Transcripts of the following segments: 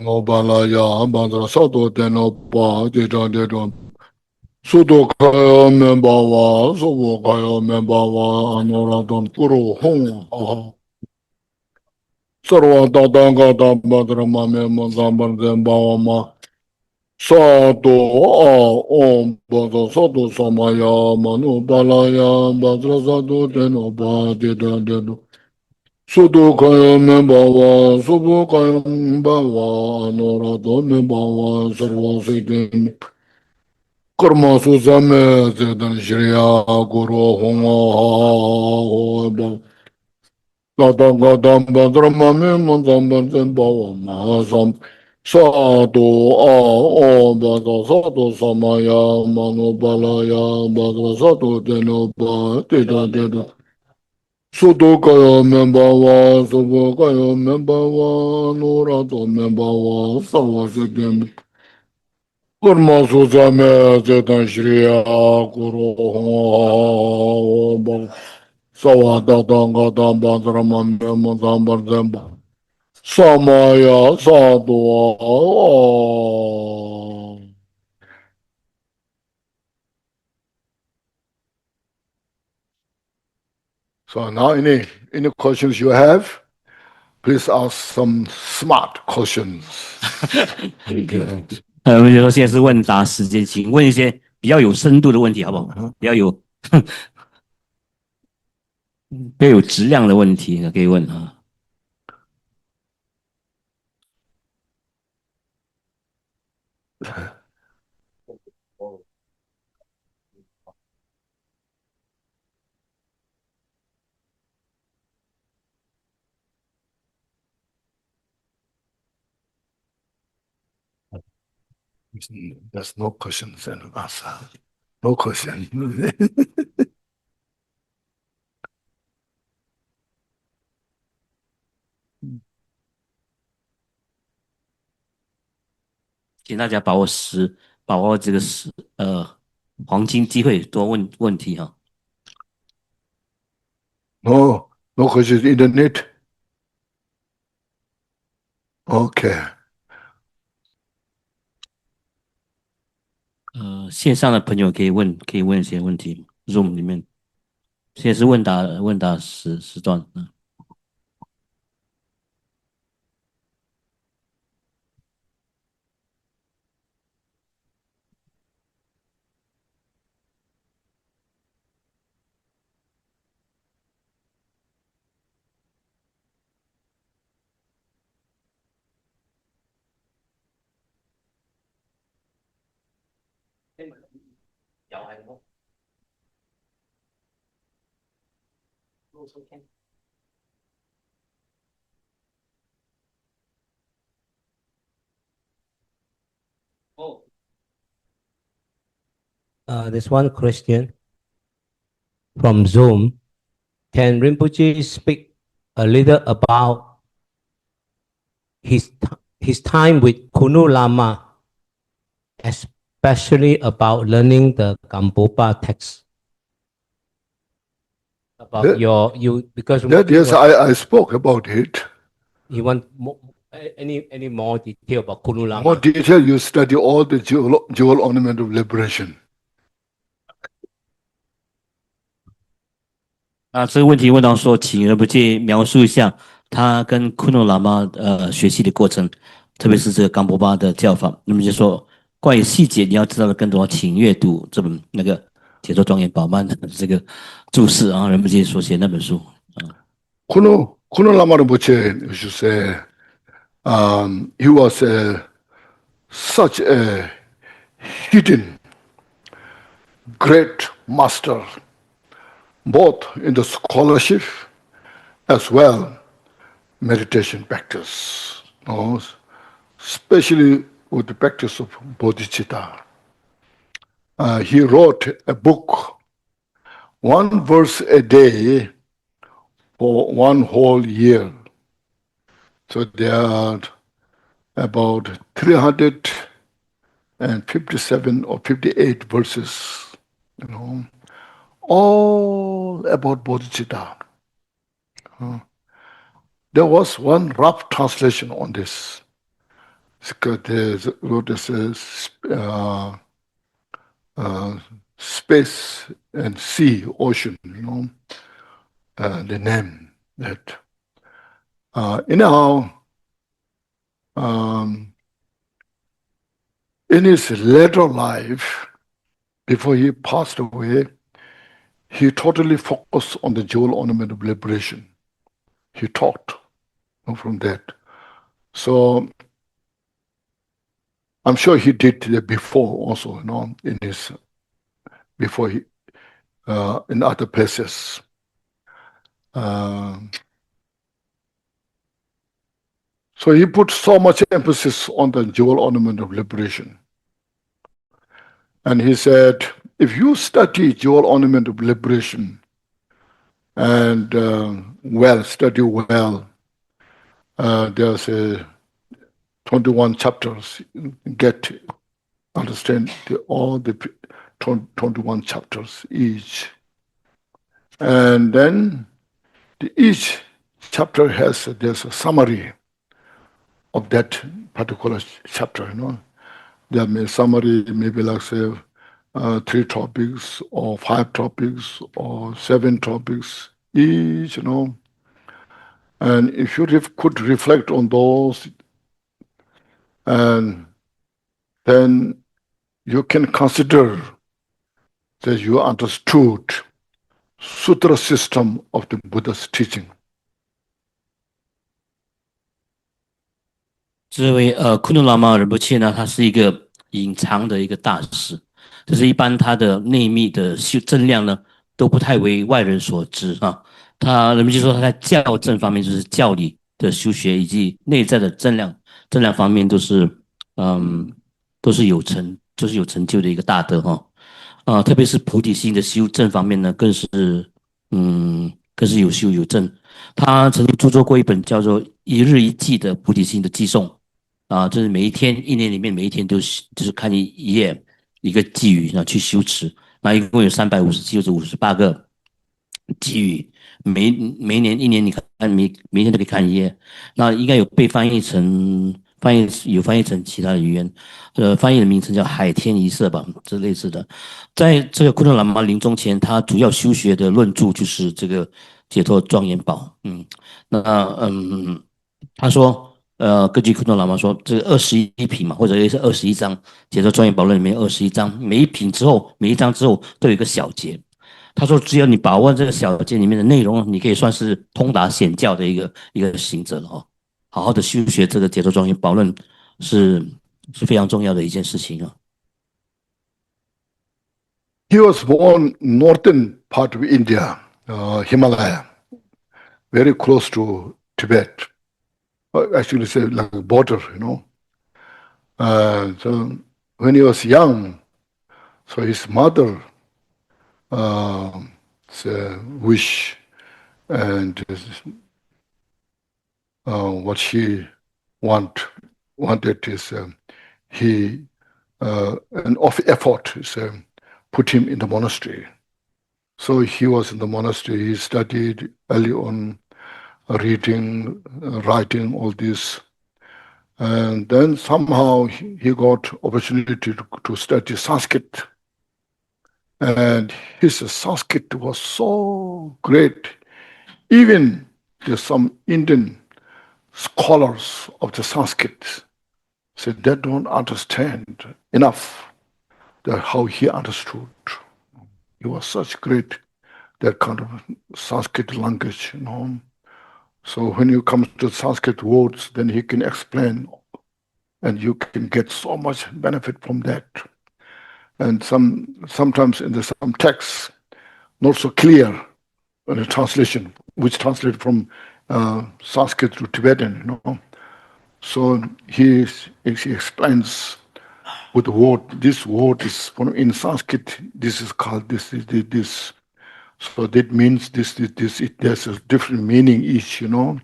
我巴拉呀，巴拉萨多电脑巴，这种，速度开面包哇，速度开面包哇，安诺拉顿布鲁轰啊，萨瓦达达嘎达巴德拉马面莫扎巴德巴瓦马，萨多啊哦，巴德萨多萨玛呀，马努巴拉呀，巴德萨多电脑巴，这种。速度开面包哇，速度开面包哇，诺拉多面包哇，萨瓦西丁。कर्म सुसमे चेतन श्रेया गुरु हों गतम गतम भद्रम मे मंतम बंतम भव महासम साधु आ ओम भद्र साधु समया मनोबलया भद्र साधु तेनो तेनो सुधु कयो मे भव सुभु कयो मे भव नूरातो मे भव सवसिद्धि कर्म सुसमे चेतन श्रेया गुरु हों Sawadadangadabadramanyamadambardamba Samaya Sadwa. So now any questions you have, please ask some smart questions. 我们就说现在是问答时间，请问一些比较有深度的问题，好不好？比较有质量的问题可以问啊。There's no questions and answer. No question. 请大家把握这个黄金机会，多问问题哈。No questions. Internet. Okay. 线上的朋友可以问一些问题 ，Zoom 里面，现在是问答时段。There's one question from Zoom. Can Rinpoche speak a little about his time with Kunu Lama, especially about learning the Gampopa text? About because yes, I spoke about it. You want more, any more detail about Kunu Lama? More detail, you study all the jewel ornament of liberation. 这个问题问到说，请仁波切描述一下他跟库诺喇嘛学习的过程，特别是这个冈波巴的教法。那么就说关于细节你要知道的更多，请阅读这本那个解脱庄严宝曼的这个注释啊，仁波切所写那本书啊。Kuno Lama Rinpoche, you should say, he was such a hidden great master, both in the scholarship as well meditation practice, especially with the practice of bodhicitta. He wrote a book, one verse a day for one whole year. So there are about 357 or 58 verses, all about bodhicitta. There was one rough translation on this. space and sea, ocean, the name that. Anyhow, in his later life, before he passed away, he totally focused on the jewel ornament of liberation. He taught from that. So I'm sure he did that before also, in his before he in other places. So he put so much emphasis on the jewel ornament of liberation. And he said, if you study jewel ornament of liberation and study well, there's 21 chapters, understand all the 21 chapters each. And then each chapter there's a summary of that particular chapter, There may summary maybe like say 3 topics or 5 topics or 7 topics each, And if you could reflect on those, and then you can consider that you understood sutra system of the Buddha's teaching. 这位库努喇嘛仁波切呢，他是一个隐藏的一个大师，就是一般他的内密的正量呢都不太为外人所知啊。仁波切说他在教正方面，就是教理的修学以及内在的正量方面都是有成就的一个大德哈。特别是菩提心的修正方面呢，更是有修有证。他曾经著作过一本叫做《1日1记》的菩提心的寄颂。就是每一天1年里面每一天就是看一页一个寄语，然后去修持，那一共有357就是58个寄语，每一年1年你看每一天都可以看一页，那应该有被翻译成其他的语言，翻译的名称叫海天一色吧，这类似的。在这个库特喇嘛临终前，他主要修学的论著就是这个解脱庄严宝。他说。根据库诺喇嘛说，这个21品嘛，或者是21章，解脱庄严宝论里面21章，每一章之后都有一个小节。他说，只要你把握这个小节里面的内容，你可以算是通达显教的一个行者了哦。好好的修学这个解脱庄严宝论是非常重要的一件事情啊。He was born northern part of India, Himalaya, very close to Tibet. Actually, say like a border, So when he was young, so his mother wish and what she wanted is he an effort is put him in the monastery. So he was in the monastery. He studied early on, reading, writing, all this. And then somehow he got opportunity to study Sanskrit. And his Sanskrit was so great. Even there's some Indian scholars of the Sanskrit said they don't understand enough how he understood. He was such great, that kind of Sanskrit language, So when you come to Sanskrit words, then he can explain, and you can get so much benefit from that. And sometimes in some texts, not so clear in the translation, which translated from Sanskrit to Tibetan, So he explains with the word. This word is in Sanskrit. This is called this. So that means this. There's a different meaning each, So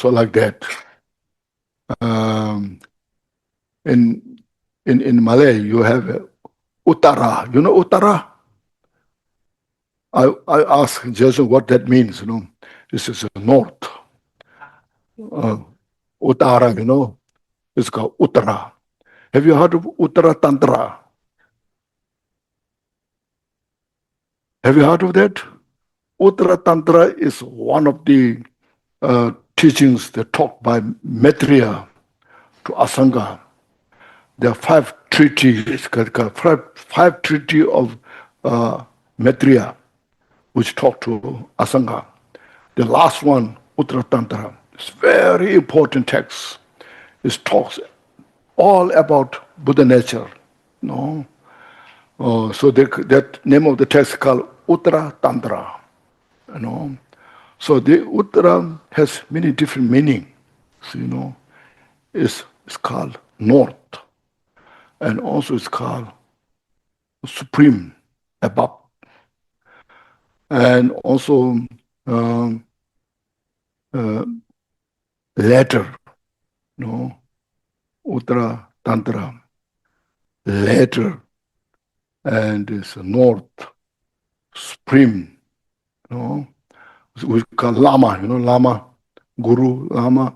like that. In Malay, you have Uttara. You know Uttara? I asked Jason what that means. This is north. Uttara, It's called Uttara. Have you heard of Uttara Tantra? Have you heard of that? Uttara Tantra is one of the teachings that taught by Maitreya to Asanga. There are 5 treaties, five treaty of Maitreya, which talk to Asanga. The last one, Uttara Tantra, is very important text. It talks all about Buddha nature. No, so that name of the text is called Uttara Tantra. So the Uttara has many different meanings. So, it's called north, and also it's called supreme, above, and also later, Uttara Tantra, later, and it's north, supreme, we call Lama, Lama, Guru, Lama,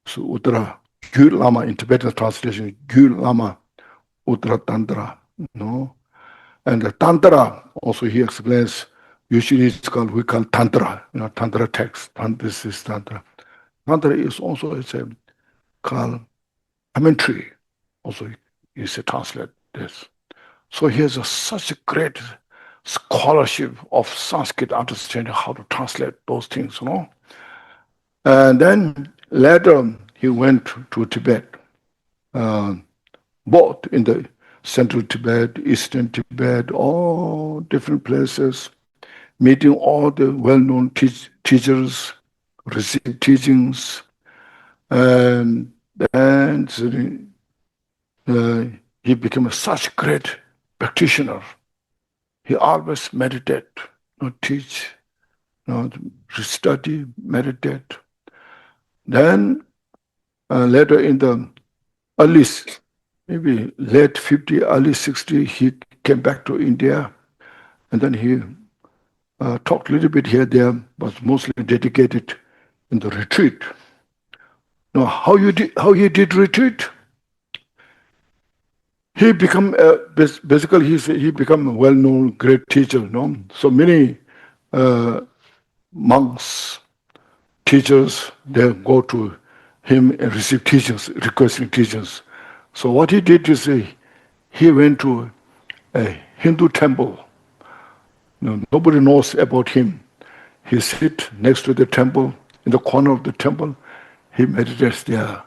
so Uttara, Gyur Lama, in Tibetan translation, Gyur Lama, Uttara Tantra, And the Tantra, also he explains, usually we call Tantra, Tantra text, this is Tantra. Tantra is also, called commentary, also you say translate this. So he has such a great scholarship of Sanskrit understanding how to translate those things, And then later he went to Tibet, both in the central Tibet, eastern Tibet, all different places, meeting all the well-known teachers, receiving teachings, and then he became such a great practitioner. He always meditate, teach, study, meditate. Then later in the early, maybe late 50, early 60, he came back to India, and then he talked a little bit here, there, but mostly dedicated in the retreat. Now, how he did retreat? He become basically he become a well-known great teacher. So many monks, teachers, they go to him and receive teachings, requesting teachings. So what he did is he went to a Hindu temple. Nobody knows about him. He sit next to the temple, in the corner of the temple. He meditates there,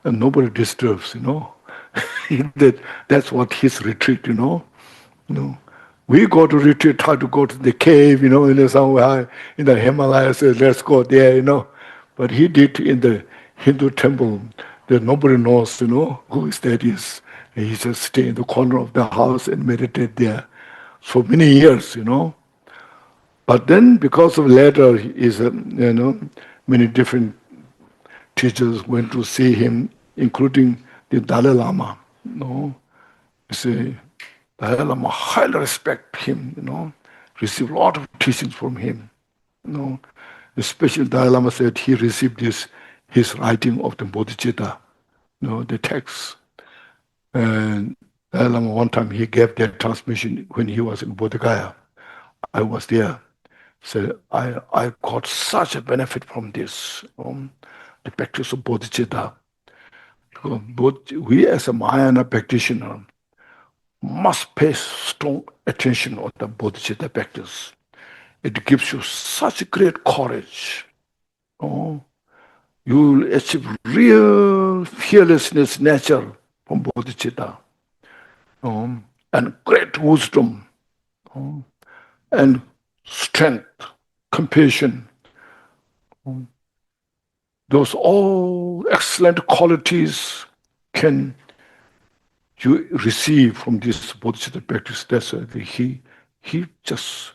and nobody disturbs. That's what his retreat. We go to retreat, try to go to the cave, somewhere in the Himalayas. Let's go there, But he did in the Hindu temple. That nobody knows, who that is. He just stay in the corner of the house and meditate there for many years, But then, because of later, many different teachers went to see him, including the Dalai Lama. You see, Dalai Lama highly respect him. Received a lot of teachings from him. Especially Dalai Lama said he received his writing of the Bodhicitta, the text. And Dalai Lama one time he gave that transmission when he was in Bodh Gaya. I was there. Said I got such a benefit from this, the practice of Bodhicitta. We as a Mahayana practitioner must pay strong attention on the Bodhicitta practice. It gives you such great courage. You will achieve real fearlessness nature from Bodhicitta. And great wisdom. And strength, compassion. Those all excellent qualities can you receive from this Bodhicitta practice. That's why he just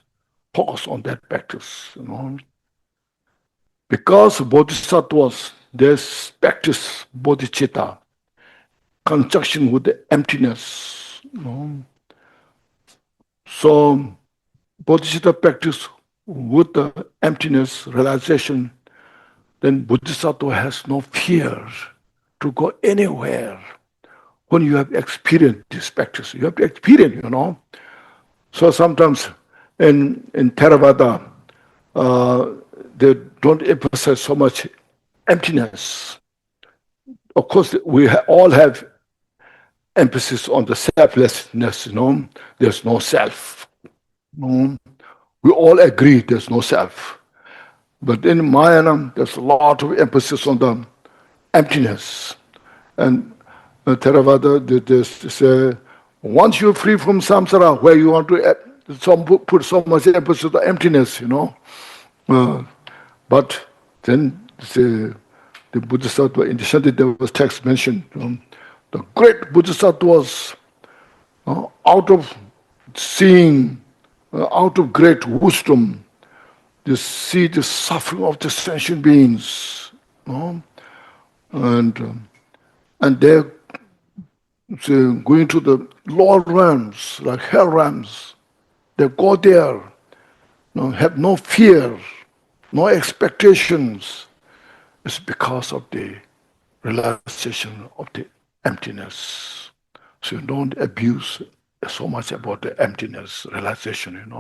focused on that practice. Because Bodhisattvas, they practice Bodhicitta, conjunction with the emptiness. So Bodhicitta practice with the emptiness realization, then Bodhisattva has no fear to go anywhere. When you have experienced this practice, you have to experience, So sometimes in Theravada, they don't emphasize so much emptiness. Of course, we all have emphasis on the selflessness, There's no self. We all agree there's no self. But in Mahayana, there's a lot of emphasis on the emptiness. And Theravada, they say, once you're free from samsara, where you want to put so much emphasis on the emptiness, but then the Bodhisattva, in the Shantideva's text mentioned, the great Bodhisattvas, out of seeing, out of great wisdom, they see the suffering of the sentient beings, and they're going to the lower realms, like hell realms. They go there, have no fear, no expectations. It's because of the realization of the emptiness. So you don't abuse so much about the emptiness realization,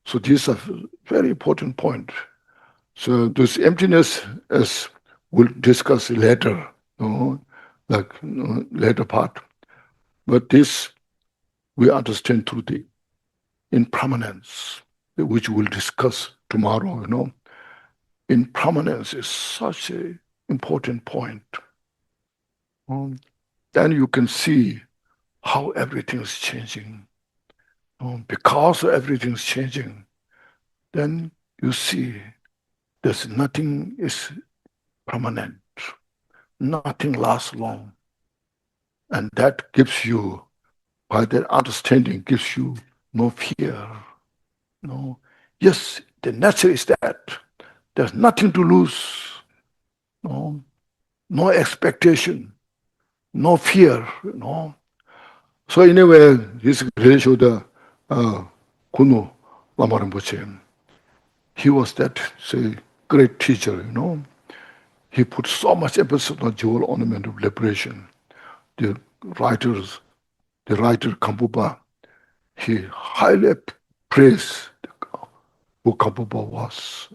So this is a very important point. So this emptiness, as we'll discuss later, later part. But this we understand through the impermanence, which we'll discuss tomorrow, Impermanence is such an important point. Then you can see how everything is changing. Because everything is changing, then you see there's nothing is permanent. Nothing lasts long. And that gives you, by that understanding, gives you no fear. Yes, the nature is that. There's nothing to lose. No expectation. No fear. So anyway, his relation to Kunu Lama Rinpoche, he was that, great teacher, He put so much emphasis on jewel ornament of liberation. The writer Kampupa, he highly praised who Kampupa was.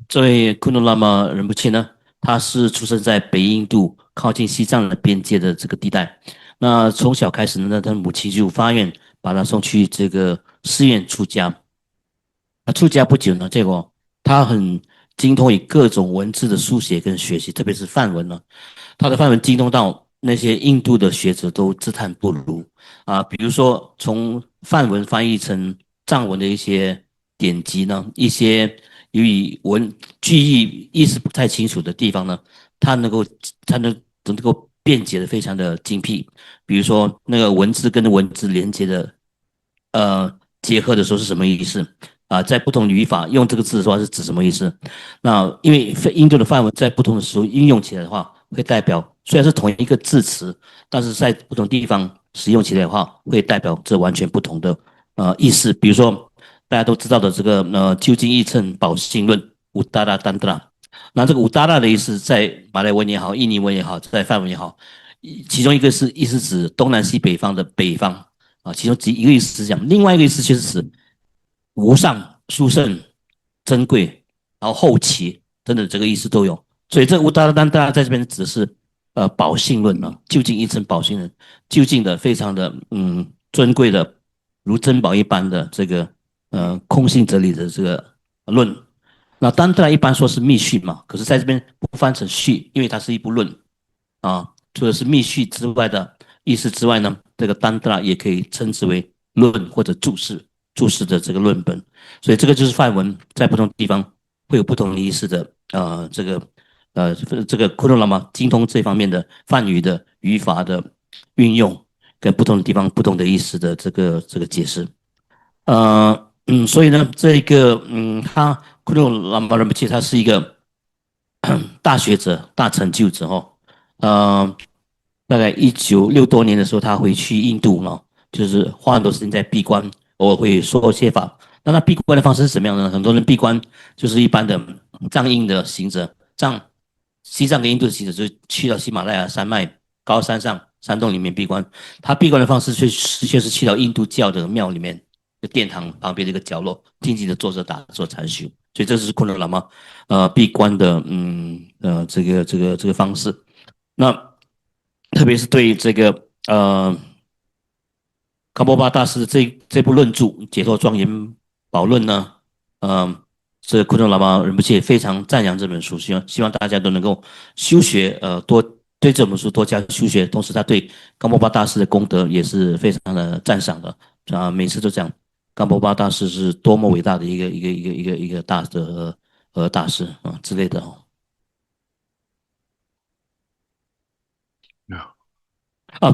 这位库努拉玛仁波切呢，他是出生在北印度靠近西藏的边界的这个地带。那从小开始呢，他的母亲就发愿把他送去这个寺院出家。出家不久呢，他很精通于各种文字的书写跟学习，特别是梵文呢。他的梵文精通到那些印度的学者都自叹不如比如说从梵文翻译成藏文的一些典籍呢，一些由于句意意思不太清楚的地方呢，他能够辩解的非常的精辟。比如说那个文字跟文字连接的结合的时候是什么意思在不同语法用这个字的话是指什么意思？那因为印度的梵文在不同的时候应用起来的话，会代表虽然是同一个字词，但是在不同地方使用起来的话，会代表这完全不同的意思。比如说大家都知道的这个究竟义称宝性论五达拉丹达拉，那这个五达拉的意思在马来文也好，印尼文也好，在梵文也好，其中一个是意思指东南西北方的北方其中一个意思是这样，另外一个意思就是指无上殊胜珍贵，然后后期等等这个意思都有。所以这个乌达拉丹达在这边指的是宝性论究竟一称宝性论，究竟的非常的尊贵的如珍宝一般的这个空性哲理的这个论。那丹达一般说是密续嘛，可是在这边不翻成续，因为它是一部论除了是密续之外的意思之外呢，这个丹达也可以称之为论或者注释的这个论本。所以这个就是梵文在不同地方会有不同的意思的这个库鲁拉玛精通这方面的梵语的语法的运用，跟不同的地方不同的意思的这个解释。所以呢，这个他库鲁拉玛仁波切他是一个大学者、大成就者大概1960多年的时候，他回去印度就是花很多时间在闭关，偶尔会说些法。那他闭关的方式是怎么样的呢？很多人闭关就是一般的藏印的行者，西藏跟印度的行者就去到喜马拉雅山脉高山上山洞里面闭关。他闭关的方式却是去到印度教的庙里面的殿堂旁边的一个角落，静静的坐着打坐禅修。所以这是昆仑喇嘛闭关的这个方式。那特别是对这个康波巴大师这部论著《解脱庄严宝论》呢，这昆仑喇嘛仁波切非常赞扬这本书，希望大家都能够修学，多对这本书多加修学。同时，他对康波巴大师的功德也是非常的赞赏的每次都讲康波巴大师是多么伟大的一个大的大师之类的哦。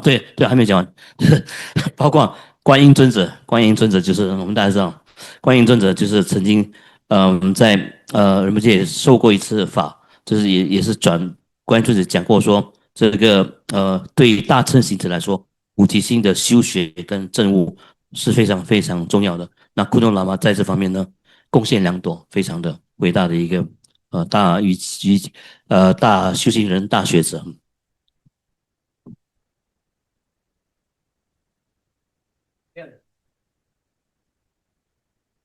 对对，还没讲完，包括观音尊者，观音尊者就是我们大家知道，观音尊者就是曾经在仁波切受过一次法，就是也是观音尊者讲过说，这个对于大乘行者来说，菩提心的修学跟证悟是非常非常重要的。那库顿喇嘛在这方面呢，贡献良多，非常的伟大的一个大修行人、大学者。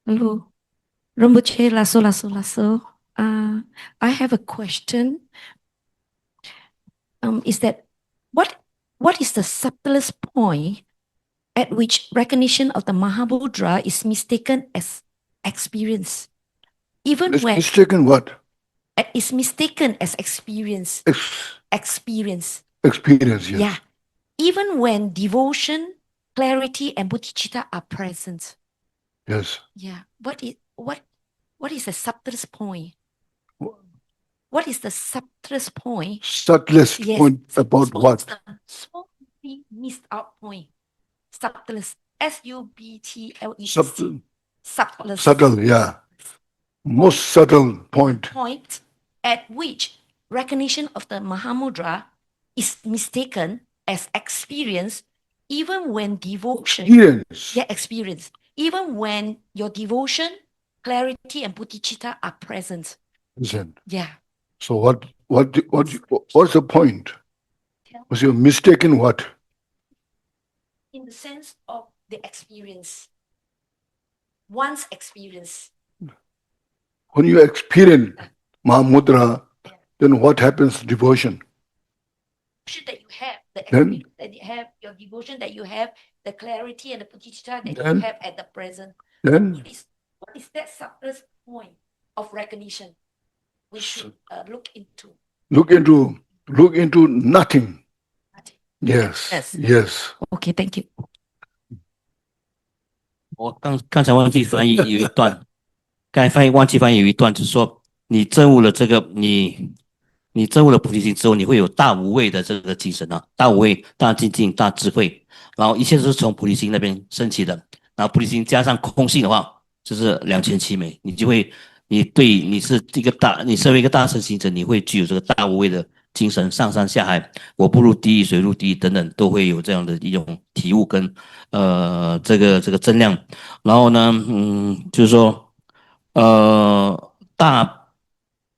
Hello, Rinpoche, lasso, lasso, lasso. I have a question. Is that what is the subtlest point at which recognition of the Mahamudra is mistaken as experience? Even It's when mistaken what? it's mistaken as experience. Experience. Experience, yes. Yeah. Even when devotion, clarity, and bodhicitta are present. Yes. Yeah. What is the subtlest point? What is the subtlest point? Subtlest Yes. point about what? Small missed out point. Subtlest. SUBTLEST. Subtle. Subtlest. Subtle, yeah. Most subtle point. Point at which recognition of the Mahamudra is mistaken as experience, even when devotion. Experience. Yeah, experience. Even when your devotion, clarity, and bodhicitta are present. Listen. Yeah. So what's the point? Was you mistaken what? In the sense of the experience. One's experience. When you experience Mahamudra, then what happens to devotion? That you have, the Then- experience that you have, your devotion that you have, the clarity and the bodhicitta that Then- you have at the present. Then What is that subtlest point of recognition we should look into? look into nothing. Yes. Yes. Yes. Okay, thank you. 我刚才忘记翻译有一段，刚才忘记翻译有一段，就是说你证悟了这个，你证悟了菩提心之后，你会有大无畏的这个精神啊，大无畏、大精进、大智慧，然后一切都是从菩提心那边升起的。然后菩提心加上空性的话，就是2全其美，你就会，你是一个你身为一个大乘行者，你会具有这个大无畏的精神，上山下海，我不入地狱，谁入地狱等等，都会有这样的一种体悟跟这个增量。然后呢，就是说，大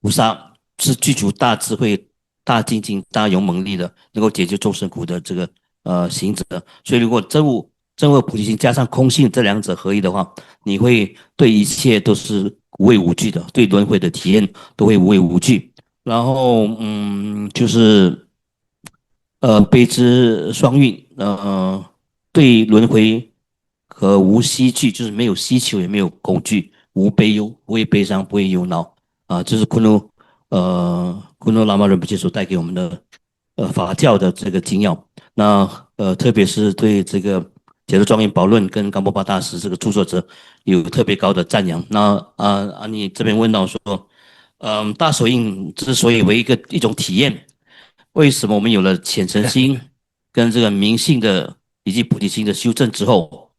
菩萨是具足大智慧、大精进、大勇猛力的，能够解决众生苦的这个行者。所以，如果证悟菩提心加上空性这两者合一的话，你会对一切都是无畏无惧的，对轮回的体验都会无畏无惧。然后，就是悲之双运，对轮回和无希惧，就是没有希求，也没有恐惧，无悲忧，不会悲伤，不会忧恼这是昆仑喇嘛仁波切所带给我们的法教的这个精要。那特别是对这个《解脱庄严宝论》跟冈波巴大师这个著作者有特别高的赞扬。那你这边问到说，大手印之所以为一种体验，为什么我们有了虔诚心跟这个明性的以及菩提心的修正之后，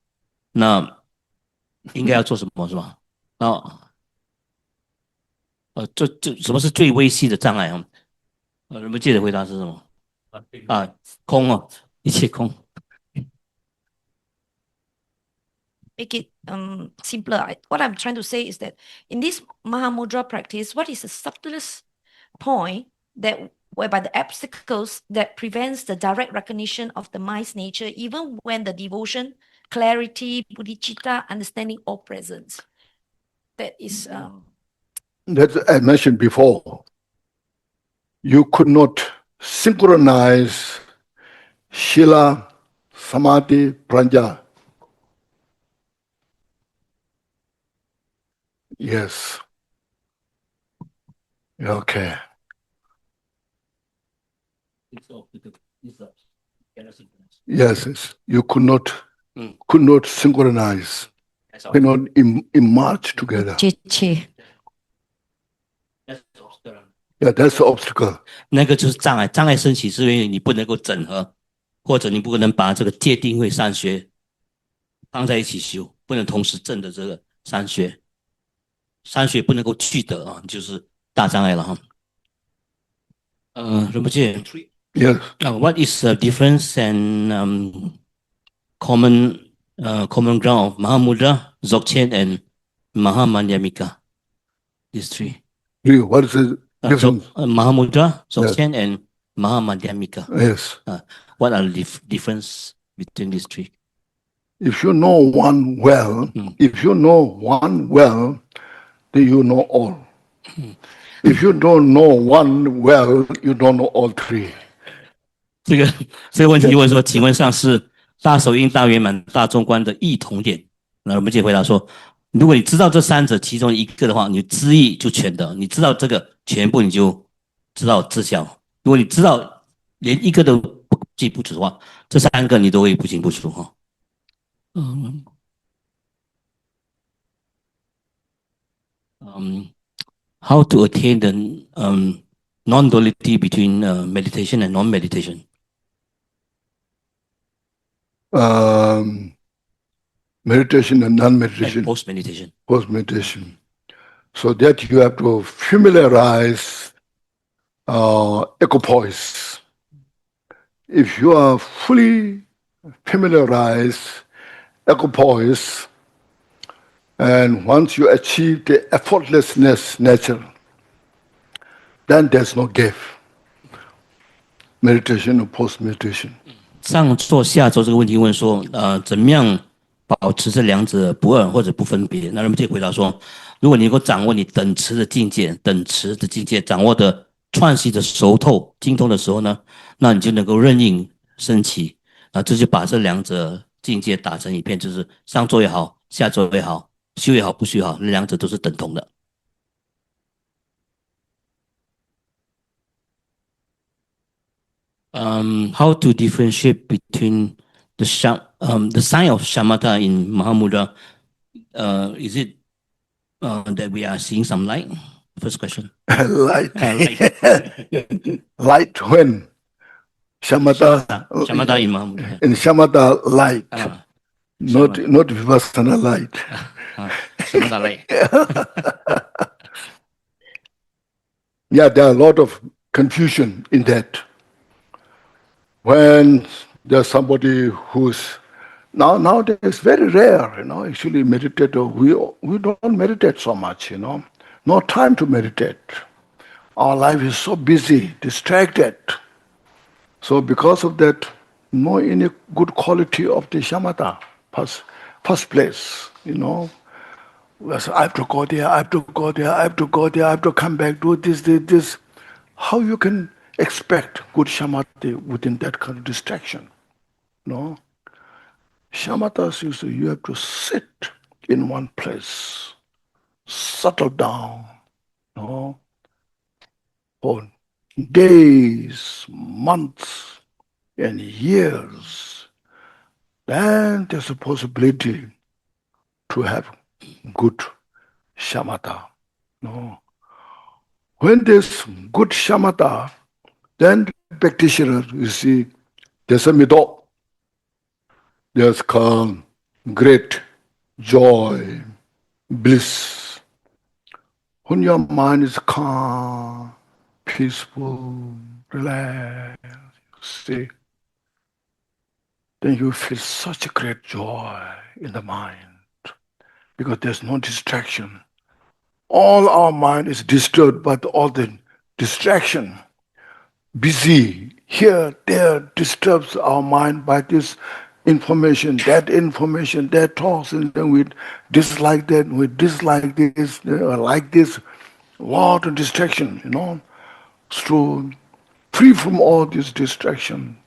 那应该要做什么是吧？这什么是最微细的障碍啊？仁波切的回答是什么？空一切空。make it simpler. What I'm trying to say is that in this Mahamudra practice, what is the subtlest point that whereby the obstacles that prevents the direct recognition of the mind's nature, even when the devotion, clarity, bodhicitta, understanding all present? That is That I mentioned before. You could not synchronize Shila, Samadhi, Pranja. Yes. Okay. Yes. You could not synchronize, could not emerge together. Yeah, that's the obstacle. 那个就是障碍，障碍升起是因为你不能够整合，或者你不能把这个戒定慧三学放在一起修，不能同时证的这个三学，三学不能够具得啊，就是大障碍了哈。仁波切 Yes. What is the difference and common ground of Mahamudra, Dzogchen, and Mahamadhyamika? These three. What is the difference? Mahamudra, Dzogchen, and Mahamadhyamika. Yes. What are the difference between these three? If you know one well, then you know all. If you don't know one well, you don't know all three. 这个问题问说，请问上师，大手印、大圆满、大中观的异同点？那我们就回答说，如果你知道这三者其中一个的话，你知意就全得；你知道这个全部，你就知道知晓。如果你知道连一个都不记不住的话，这三个你都会不清不楚哈。How to attain the non-duality between meditation and non-meditation? Meditation and non-meditation. Post-meditation. Post-meditation. So that you have to familiarize equipoise. If you are fully familiarized equipoise, and once you achieve the effortlessness nature, then there's no gap. Meditation or post-meditation. 上座下座这个问题问说，怎么样保持这两者不二或者不分别？那人们就回答说，如果你能够掌握你等持的境界，掌握的串习的熟透、精通的时候呢，那你就能够任应升起，这就把这两者境界打成一片，就是上座也好，下座也好，修也好，不修也好，那两者都是等同的。How to differentiate between the sign of shamatha in Mahamudra? Is it that we are seeing some light? First question. Light. Light when? Shamatha in Mahamudra. In shamatha light. Not vipassana light. Shamatha light. Yeah, there are a lot of confusion in that. When there's somebody who's nowadays it's very rare, actually meditate. We don't meditate so much, No time to meditate. Our life is so busy, distracted. So because of that, no any good quality of the shamatha first place, I have to go there, I have to go there, I have to go there, I have to come back, do this. How you can expect good shamatha within that kind of distraction? No. Shamatha is you have to sit in one place, settle down, for days, months, and years. Then there's a possibility to have good shamatha. No. When there's good shamatha, then the practitioner, you see, there's a middle. There's calm, great joy, bliss. When your mind is calm, peaceful, relaxed, see, then you feel such a great joy in the mind. because there's no distraction. All our mind is disturbed by all the distraction. Busy here, there, disturbs our mind by this information, that thoughts, and then we dislike that, we dislike this, like this. Lot of distraction, So free from all this distraction,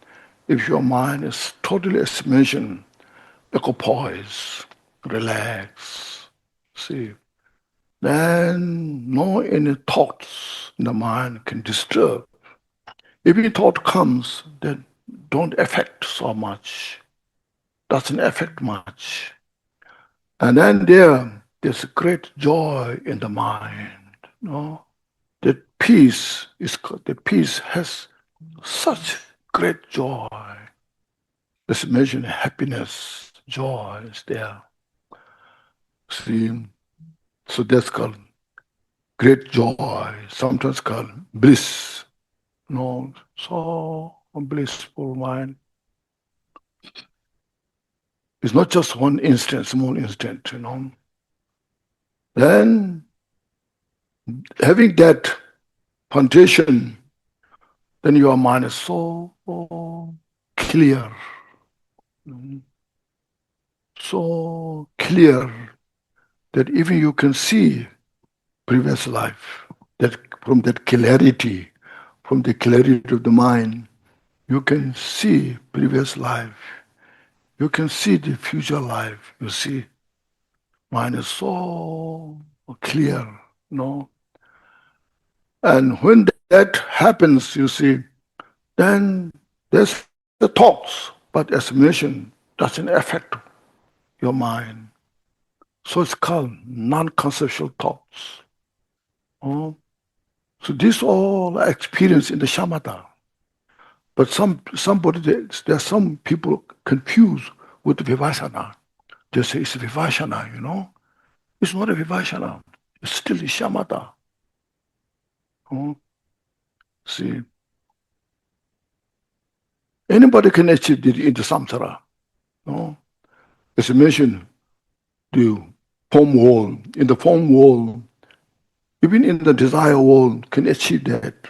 if your mind is totally as mentioned, equipoise, relax, see, then no any thoughts in the mind can disturb. If any thought comes, then don't affect so much, doesn't affect much. And then there's great joy in the mind. The peace has such great joy. Let's imagine happiness, joy is there. See, so that's called great joy, sometimes called bliss. So blissful mind. It's not just one instant, small instant, Then, having that foundation, then your mind is so clear. So clear that even you can see previous life, that from that clarity, from the clarity of the mind, you can see previous life. You can see the future life. You see, mind is so clear, And when that happens, you see, then there's the thoughts, but as mentioned, doesn't affect your mind. So it's called non-conceptual thoughts. So this all experience in the shamatha. But there's some people confused with vipassana. They say it's vipassana, It's not a vipassana. It's still a shamatha. See, anybody can achieve it in the samsara. As I mentioned, the form world, in the form world, even in the desire world, can achieve that.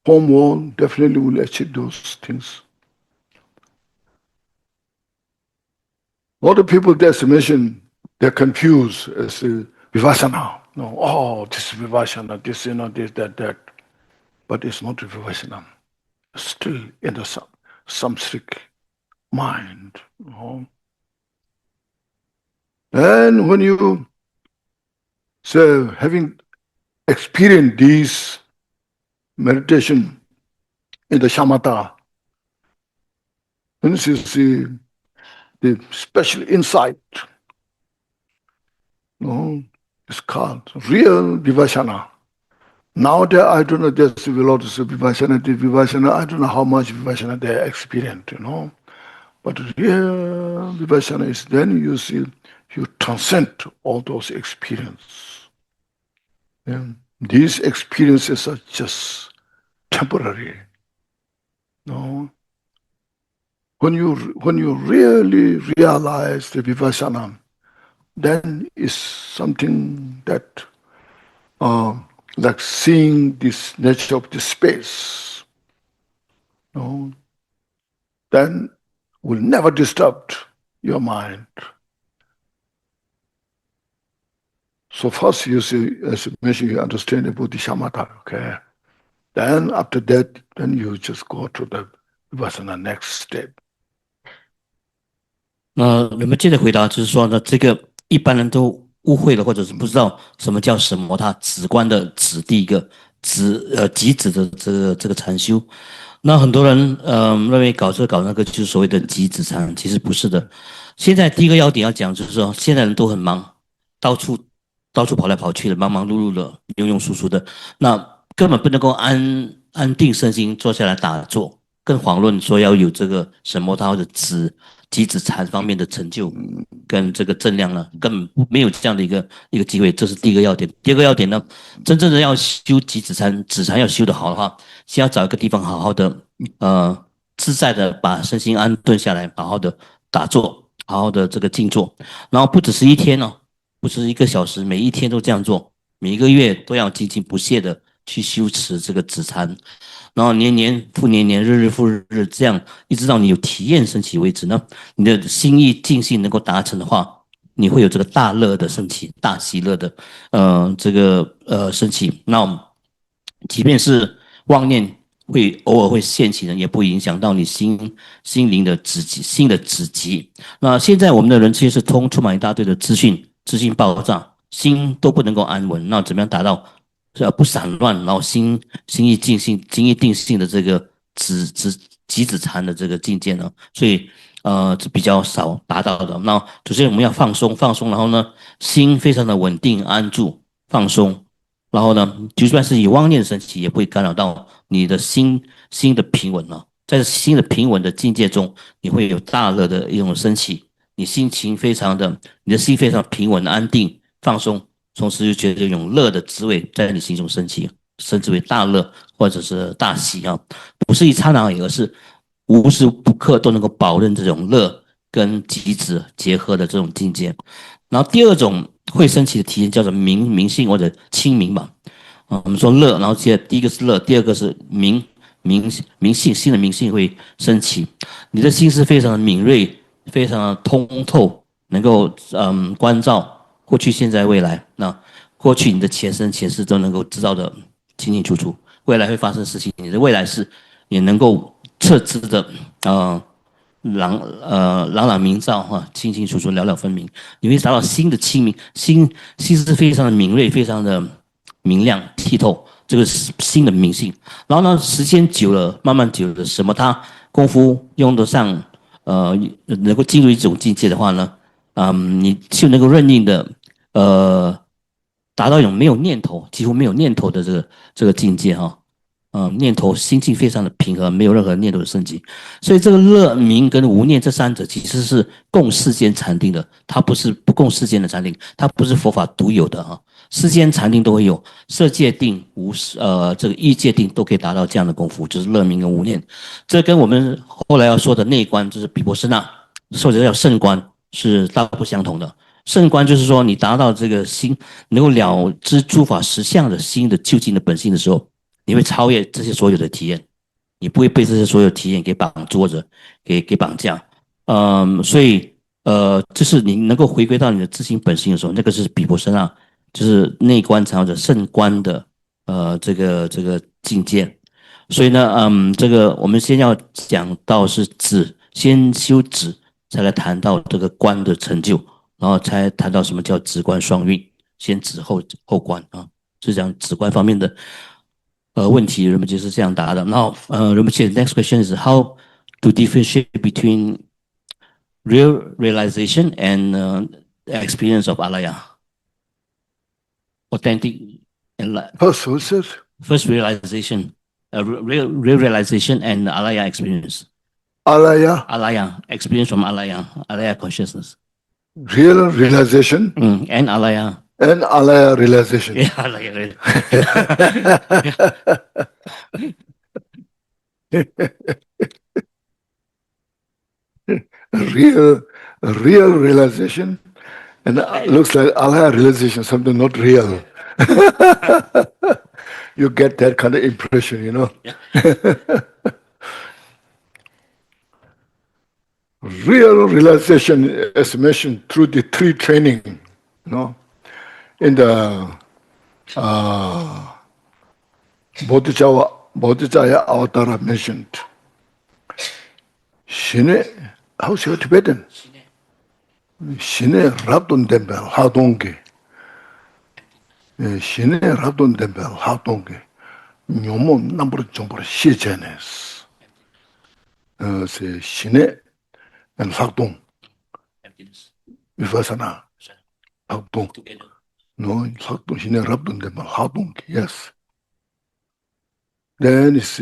Form world definitely will achieve those things. A lot of people, as I mentioned, they're confused as vipassana. This is vipassana, this, this, that. But it's not vipassana. It's still in the samsaric mind. And when you say, having experienced these meditation in the shamatha, then you see the special insight. It's called real vipassana. Now that I don't know, there's a lot of vipassana, I don't know how much vipassana they experience, But real vipassana is then you see, you transcend all those experiences. These experiences are just temporary. When you really realize the vipassana, then it's something that like seeing this nature of the space, then will never disturb your mind. So first you see, as you mentioned, you understand about the shamatha, okay? Then after that, then you just go to the vipassana next step. 你们接着回答就是说呢，这个一般人都误会了，或者是不知道什么叫什么，它止观的止，第一个极止的这个禅修。那很多人认为搞这搞那个就是所谓的极止禅，其实不是的。现在第一个要点要讲就是说，现在人都很忙，到处跑来跑去的，忙忙碌碌的，庸庸俗俗的，那根本不能够安定身心坐下来打坐，更遑论说要有这个什么他或者极止禅方面的成就跟这个正量呢，根本没有这样的一个机会，这是第一个要点。第二个要点呢，真正的要修极止禅，止禅要修得好的话，先要找一个地方好好的自在的把身心安顿下来，好好的打坐，好好的这个静坐，然后不只是一天哦，不是1个小时，每一天都这样做，每一个月都要精进不懈的去修持这个止禅，然后年年复年年，日日复日日，这样一直到你有体验升起为止呢，你的心意静心能够达成的话，你会有这个大乐的升起，大喜乐的升起。那即便是妄念会偶尔会现起的，也不会影响到你心灵的心的止极。那现在我们的人其实是充满一大堆的资讯爆炸，心都不能够安稳。那怎么样达到不散乱，然后心意静心、心意定性的这个极止禅的这个境界呢？所以是比较少达到的。那首先我们要放松，然后呢，心非常的稳定安住，放松。然后呢，就算是以妄念升起，也不会干扰到你的心的平稳了。在心的平稳的境界中，你会有大乐的一种升起，你的心非常平稳、安定、放松，同时就觉得有一种乐的滋味在你心中升起，称之为大乐或者是大喜啊，不是一刹那而已，而是无时不刻都能够保证这种乐跟极致结合的这种境界。然后第二种会升起的体验叫做明性或者清明吧。我们说乐，然后第一个是乐，第二个是明性，心的明性会升起。你的心是非常的敏锐，非常的通透，能够关照过去、现在、未来。那过去你的前生前世都能够知道的清清楚楚，未来会发生的事情，你的未来是也能够测知的朗朗明照哈，清清楚楚，了了分明。你会达到心的清明，心是非常的敏锐，非常的明亮剔透，这个是心的明性。然后呢，时间久了，慢慢久了，什么他功夫用得上，能够进入一种境界的话呢，你就能够任意的达到一种没有念头，几乎没有念头的这个境界哈。念头心境非常的平和，没有任何念头的升级，所以这个乐明跟无念这三者其实是共世间禅定的，它不是不共世间的禅定，它不是佛法独有的啊，世间禅定都会有，色界定、这个意界定都可以达到这样的功夫，就是乐明跟无念，这跟我们后来要说的内观，就是比波斯那或者叫圣观是大不相同的。圣观就是说，你达到这个心能够了知诸法实相的心的究竟的本性的时候。你会超越这些所有的体验，你不会被这些所有体验给绑住或者给绑架。所以就是你能够回归到你的自性本性的时候，那个是比波舍那，就是内观禅或者圣观的这个境界。所以呢，这个我们先要讲到是止，先修止，才来谈到这个观的成就，然后才谈到什么叫止观双运，先止后观啊，是讲止观方面的。问题，人们就是这样答的。Now, 人们写 next question is how to differentiate between real realization and experience of alaya, authentic and first realization, real realization and alaya experience. Alaya experience from alaya consciousness. Real realization And alaya. and alaya realization. Yeah, alaya. real realization and looks like alaya realization, something not real. You get that kind of impression, you know. Yeah. Real realization is mentioned through the three training, you know, in the Bodhijaya Avatara mentioned. Shine, how's your Tibetan? Shine Rabdun Dembel, Hadonge. Shine Rabdun Dembel, Hadonge. Nyomon number jumper Shijanes. Say Shine and Hadong. Vipassana. Hadong. No, Hadong, Shine Rabdun Dembel, Hadong, yes. Then it's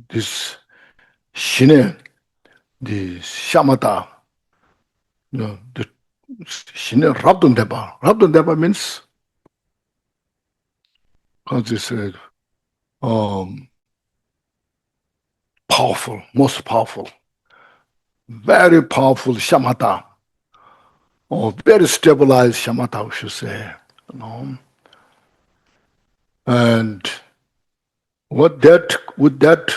this Shine, the Shamatha, you know, the Shine Rabdun Deba. Rabdun Deba means this powerful, most powerful, very powerful Shamatha. or very stabilized shamatha, we should say. You know. And with that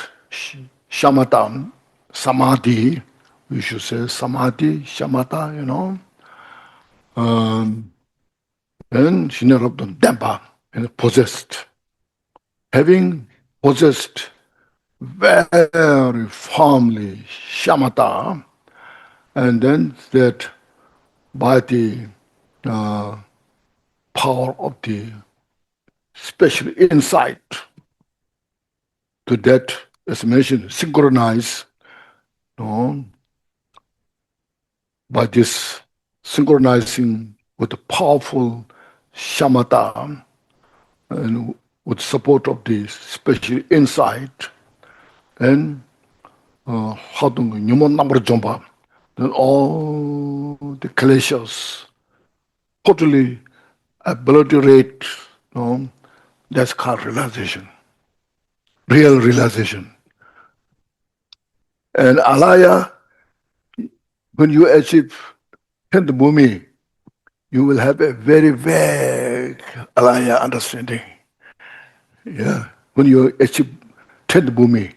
shamatha, samadhi, we should say samadhi, shamatha, you know. And Shinarabdhan Dampa, and possessed. Having possessed very firmly shamatha, and then that by the power of the special insight to that, as mentioned, synchronize, you know, by this synchronizing with the powerful shamatha and with support of the special insight and 하던 nyumon number jomba, then all the clashes totally obliterate. You know, that's called realization, real realization. And alaya, when you achieve Bhumi, you will have a very vague alaya understanding. Yeah, when you achieve Bhumi,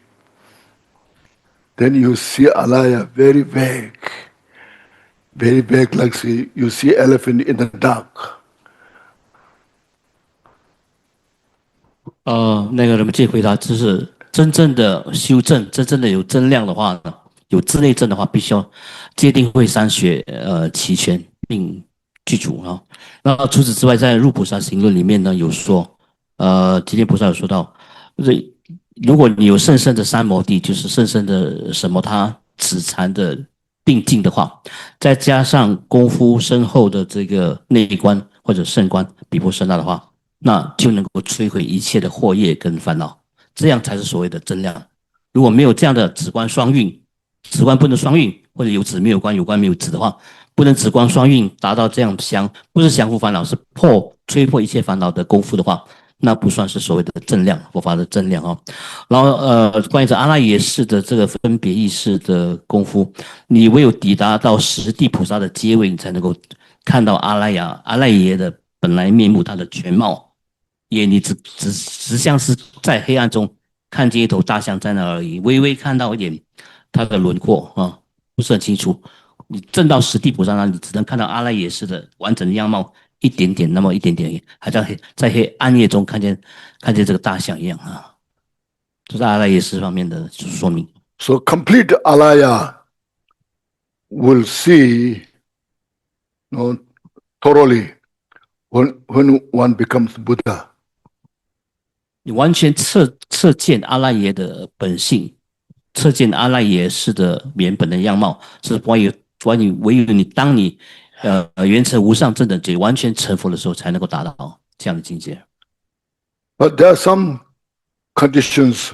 then you see alaya very vague, like say you see elephant in the dark. 那个人们这回答就是真正的修正，真正的有增量的话呢，有自内证的话，必须要界定会三学齐全并具足啊。那除此之外，在入菩萨行论里面呢，有说，吉田菩萨有说到，如果你有甚深的三摩地，就是甚深的什么他止禅的定境的话，再加上功夫深厚的这个内观或者圣观比波舍那的话，那就能够摧毁一切的惑业跟烦恼，这样才是所谓的真量。如果没有这样的止观双运，止观不能双运，或者有止没有观，有观没有止的话，不能止观双运达到这样不是降伏烦恼，是摧破一切烦恼的功夫的话，那不算是所谓的正量，佛法的正量哦。然后关于这阿赖耶识的这个分别意识的功夫，你唯有抵达到十地菩萨的阶位，你才能够看到阿赖耶的本来面目，它的全貌。也你只像是在黑暗中看见一头大象在那而已，微微看到一点它的轮廓啊，不是很清楚。你证到十地菩萨那，你只能看到阿赖耶识的完整的样貌，一点点，那么一点点，还在黑暗夜中看见这个大象一样啊。这是阿赖耶识方面的说明。So complete alaya will see, you know, thoroughly when one becomes Buddha. 你完全测见阿赖耶的本性，测见阿赖耶识的原本的样貌，是唯有你当你圆成无上正等觉，完全成佛的时候，才能够达到这样的境界。But there are some conditions,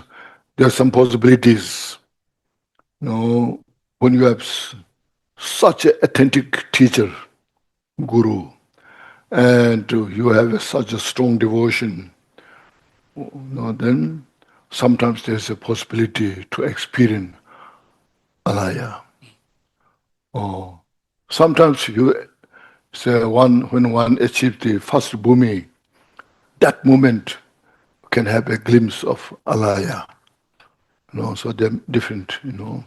there are some possibilities. You know, when you have such an authentic teacher, guru, and you have such a strong devotion, you know, then sometimes there's a possibility to experience alaya. Or sometimes you say when one achieves the first bhumi, that moment can have a glimpse of alaya. You know, so they're different, you know.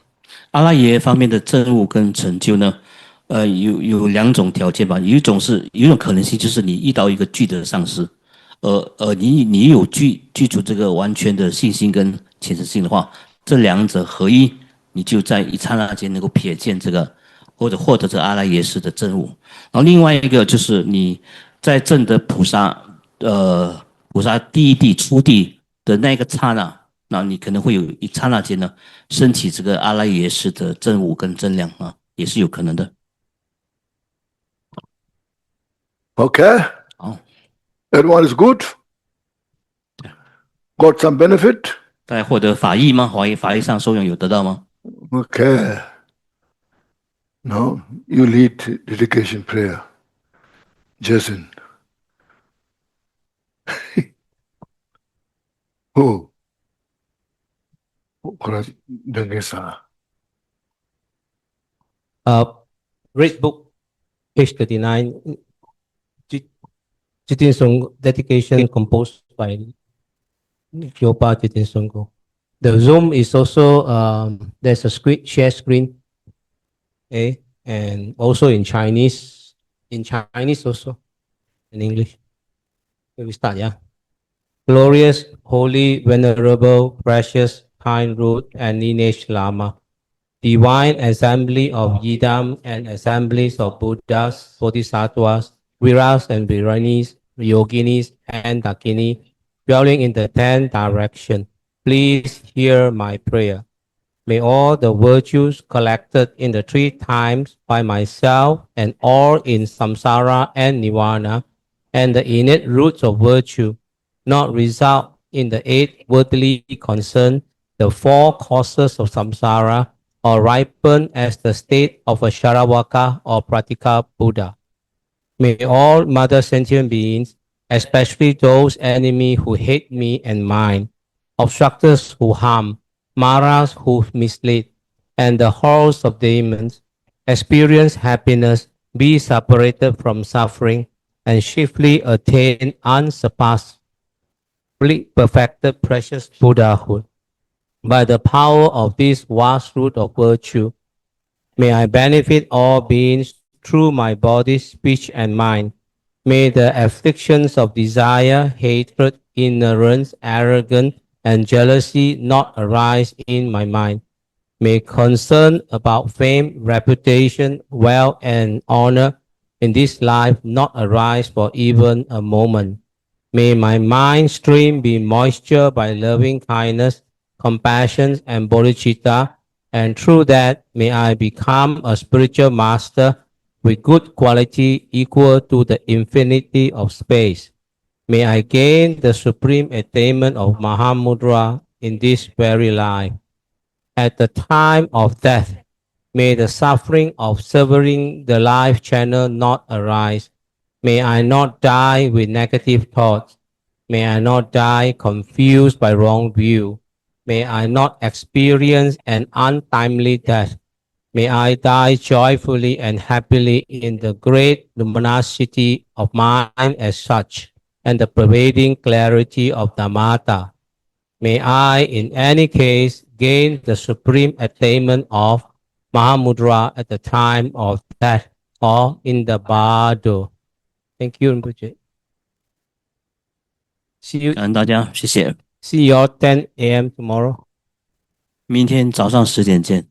阿赖耶方面的证悟跟成就呢，有两种条件吧。有一种可能性，就是你遇到一个具德上师，你有具足这个完全的信心跟虔诚心的话，这两者合一，你就在一刹那间能够瞥见这个，或者获得这阿赖耶识的证悟。然后另外一个就是你在证得菩萨第一地初地的那个刹那。那你可能会有一刹那间呢，升起这个阿赖耶识的正悟跟正量啊，也是有可能的。Okay? 好， Everyone is good? Got some benefit? 大家获得法益吗？法益上受用有得到吗？ Okay. Now you lead dedication prayer. Jason. Who? Read book page 39, Jigten Sumgon dedication composed by Lord Jigten Sumgon. The Zoom is also there's a screen, share screen, okay, and also in Chinese also, in English. We start, yeah. Glorious, holy, venerable, precious, kind root and lineage Lama, divine assembly of Yidam and assemblies of Buddhas, Bodhisattvas, Viras and Viranis, Yoginis and Dakini, dwelling in the 10 direction. Please hear my prayer. May all the virtues collected in the 3 times by myself and all in samsara and nirvana, and the innate roots of virtue, not result in the 8 worldly concern, the 4 causes of samsara, or ripen as the state of a Sharavaka or Pratika Buddha. May all mother sentient beings, especially those enemies who hate me and mine, obstructors who harm, maras who mislead, and the hordes of demons, experience happiness, be separated from suffering, and swiftly attain unsurpassed, perfected precious Buddhahood. By the power of this vast root of virtue, may I benefit all beings through my body, speech, and mind. May the afflictions of desire, hatred, ignorance, arrogance, and jealousy not arise in my mind. May concern about fame, reputation, wealth, and honor in this life not arise for even a moment. May my mind stream be moistured by loving kindness, compassion, and bodhicitta, and through that may I become a spiritual master with good quality equal to the infinity of space. May I gain the supreme attainment of Mahamudra in this very life. At the time of death, may the suffering of severing the life channel not arise. May I not die with negative thoughts. May I not die confused by wrong view. May I not experience an untimely death. May I die joyfully and happily in the great luminosity of mind as such, and the pervading clarity of Dhammatta. May I, in any case, gain the supreme attainment of Mahamudra at the time of death or in the bardo. Thank you, Rinpoche. See 感恩大家，谢谢。 you all 10 a.m. tomorrow. 明天早上10点见。